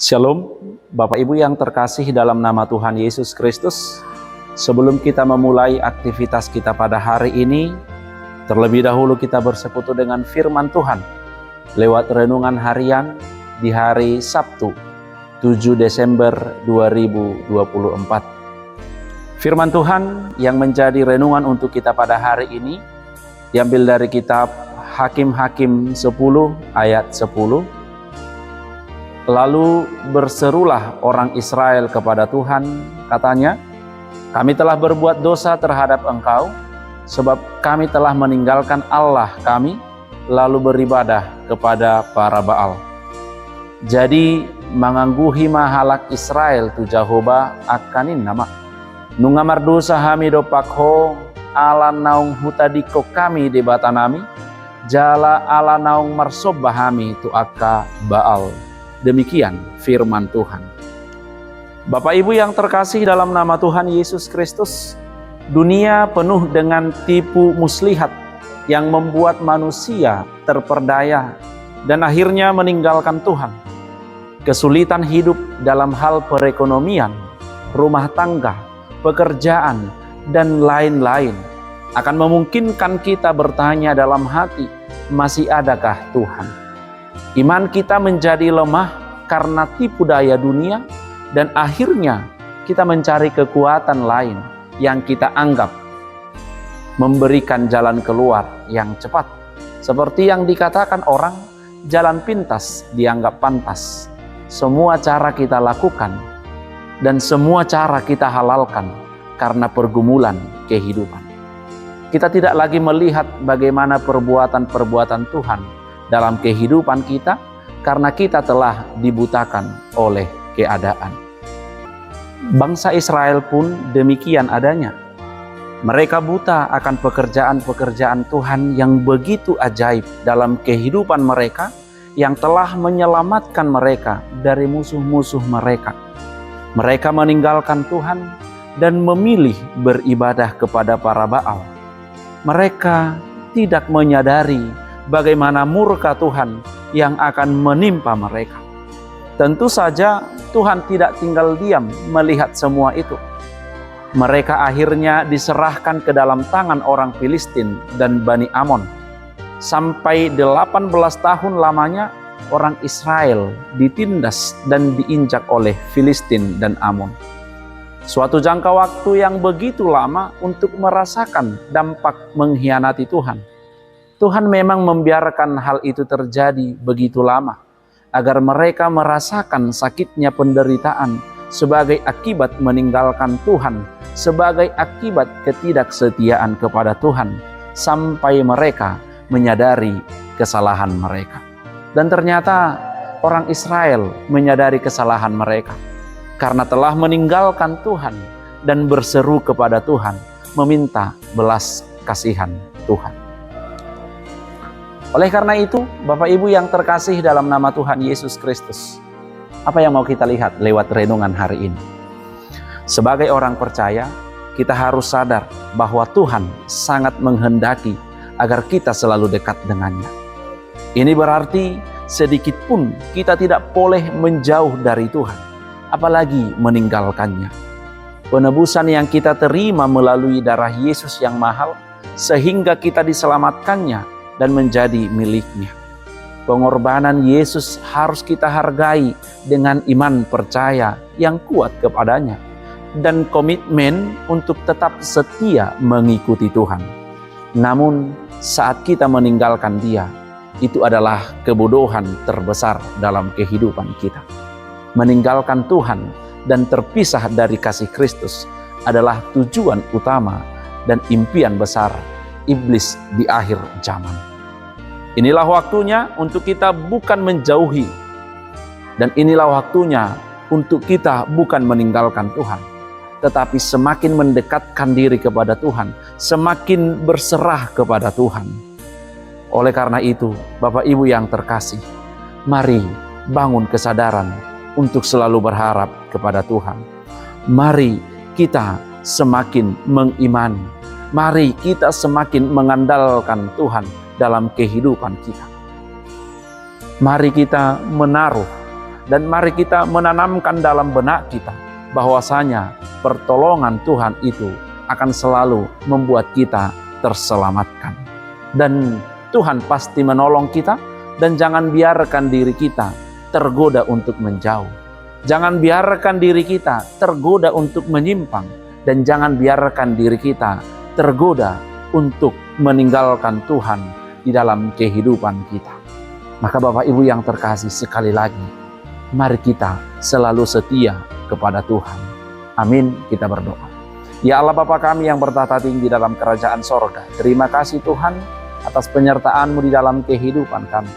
Shalom, Bapak Ibu yang terkasih dalam nama Tuhan Yesus Kristus. Sebelum kita memulai aktivitas kita pada hari ini, terlebih dahulu kita bersekutu dengan firman Tuhan lewat renungan harian di hari Sabtu 7 Desember 2024. Firman Tuhan yang menjadi renungan untuk kita pada hari ini diambil dari kitab Hakim-Hakim 10 ayat 10. Lalu berserulah orang Israel kepada Tuhan, katanya, "Kami telah berbuat dosa terhadap Engkau, sebab kami telah meninggalkan Allah kami, lalu beribadah kepada para Baal." Jadi mangangguhi mahalak Israel tu Jehovah akanin nama. Nungamar dosa hami dopakho, ala naung hutadiko kami di batanami, jala ala naung marsobah hami tu akka Baal. Demikian firman Tuhan. Bapak Ibu yang terkasih dalam nama Tuhan Yesus Kristus, dunia penuh dengan tipu muslihat yang membuat manusia terperdaya dan akhirnya meninggalkan Tuhan. Kesulitan hidup dalam hal perekonomian, rumah tangga, pekerjaan, dan lain-lain akan memungkinkan kita bertanya dalam hati, masih adakah Tuhan? Iman kita menjadi lemah karena tipu daya dunia dan akhirnya kita mencari kekuatan lain yang kita anggap memberikan jalan keluar yang cepat. Seperti yang dikatakan orang, jalan pintas dianggap pantas. Semua cara kita lakukan dan semua cara kita halalkan karena pergumulan kehidupan. Kita tidak lagi melihat bagaimana perbuatan-perbuatan Tuhan dalam kehidupan kita karena kita telah dibutakan oleh keadaan. Bangsa Israel pun demikian adanya. Mereka buta akan pekerjaan-pekerjaan Tuhan yang begitu ajaib dalam kehidupan mereka yang telah menyelamatkan mereka dari musuh-musuh mereka. Mereka meninggalkan Tuhan dan memilih beribadah kepada para Baal. Mereka tidak menyadari bagaimana murka Tuhan yang akan menimpa mereka. Tentu saja Tuhan tidak tinggal diam melihat semua itu. Mereka akhirnya diserahkan ke dalam tangan orang Filistin dan Bani Amon. Sampai 18 tahun lamanya orang Israel ditindas dan diinjak oleh Filistin dan Amon. Suatu jangka waktu yang begitu lama untuk merasakan dampak mengkhianati Tuhan. Tuhan memang membiarkan hal itu terjadi begitu lama, agar mereka merasakan sakitnya penderitaan sebagai akibat meninggalkan Tuhan, sebagai akibat ketidaksetiaan kepada Tuhan, sampai mereka menyadari kesalahan mereka. Dan ternyata orang Israel menyadari kesalahan mereka, karena telah meninggalkan Tuhan dan berseru kepada Tuhan, meminta belas kasihan Tuhan. Oleh karena itu, Bapak Ibu yang terkasih dalam nama Tuhan Yesus Kristus, apa yang mau kita lihat lewat renungan hari ini? Sebagai orang percaya, kita harus sadar bahwa Tuhan sangat menghendaki agar kita selalu dekat dengannya. Ini berarti sedikit pun kita tidak boleh menjauh dari Tuhan, apalagi meninggalkannya. Penebusan yang kita terima melalui darah Yesus yang mahal, sehingga kita diselamatkannya dan menjadi miliknya. Pengorbanan Yesus harus kita hargai dengan iman percaya yang kuat kepadanya dan komitmen untuk tetap setia mengikuti Tuhan. Namun saat kita meninggalkan Dia, itu adalah kebodohan terbesar dalam kehidupan kita. Meninggalkan Tuhan dan terpisah dari kasih Kristus adalah tujuan utama dan impian besar iblis di akhir zaman. Inilah waktunya untuk kita bukan menjauhi, dan inilah waktunya untuk kita bukan meninggalkan Tuhan, tetapi semakin mendekatkan diri kepada Tuhan, semakin berserah kepada Tuhan. Oleh karena itu, Bapak Ibu yang terkasih, mari bangun kesadaran untuk selalu berharap kepada Tuhan. Mari kita semakin mengimani. Mari kita semakin mengandalkan Tuhan dalam kehidupan kita. Mari kita menaruh Dan mari kita menanamkan dalam benak kita bahwasanya pertolongan Tuhan itu akan selalu membuat kita terselamatkan. Dan Tuhan pasti menolong kita, dan jangan biarkan diri kita tergoda untuk menjauh. Jangan biarkan diri kita tergoda untuk menyimpang, dan jangan biarkan diri kita tergoda untuk meninggalkan Tuhan di dalam kehidupan kita. Maka Bapak Ibu yang terkasih, sekali lagi, mari kita selalu setia kepada Tuhan. Amin, kita berdoa. Ya Allah Bapa kami yang bertahta tinggi dalam kerajaan sorga, terima kasih Tuhan atas penyertaan-Mu di dalam kehidupan kami.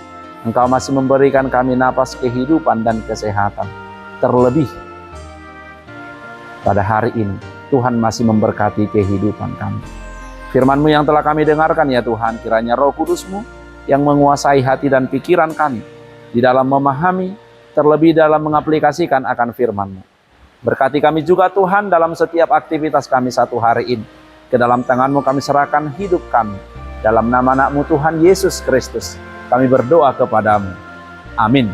Engkau masih memberikan kami napas kehidupan dan kesehatan. Terlebih pada hari ini, Tuhan masih memberkati kehidupan kami. Firman-Mu yang telah kami dengarkan ya Tuhan, kiranya Roh Kudus-Mu yang menguasai hati dan pikiran kami di dalam memahami, terlebih dalam mengaplikasikan akan firman-Mu. Berkati kami juga Tuhan dalam setiap aktivitas kami satu hari ini. Ke dalam tangan-Mu kami serahkan hidup kami. Dalam nama anak-Mu Tuhan Yesus Kristus, kami berdoa kepadamu. Amin.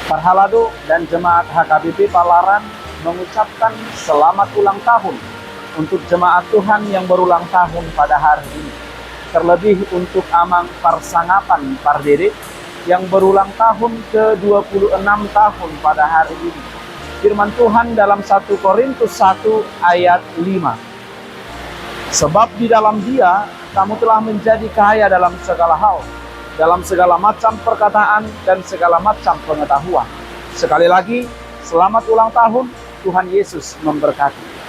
Parhaladu dan Jemaat HKBP Palaran mengucapkan selamat ulang tahun untuk jemaat Tuhan yang berulang tahun pada hari ini. Terlebih untuk Amang Parsangapan Pardede yang berulang tahun ke-26 tahun pada hari ini. Firman Tuhan dalam 1 Korintus 1 ayat 5. Sebab di dalam Dia kamu telah menjadi kaya dalam segala hal, dalam segala macam perkataan dan segala macam pengetahuan. Sekali lagi, selamat ulang tahun, Tuhan Yesus memberkati.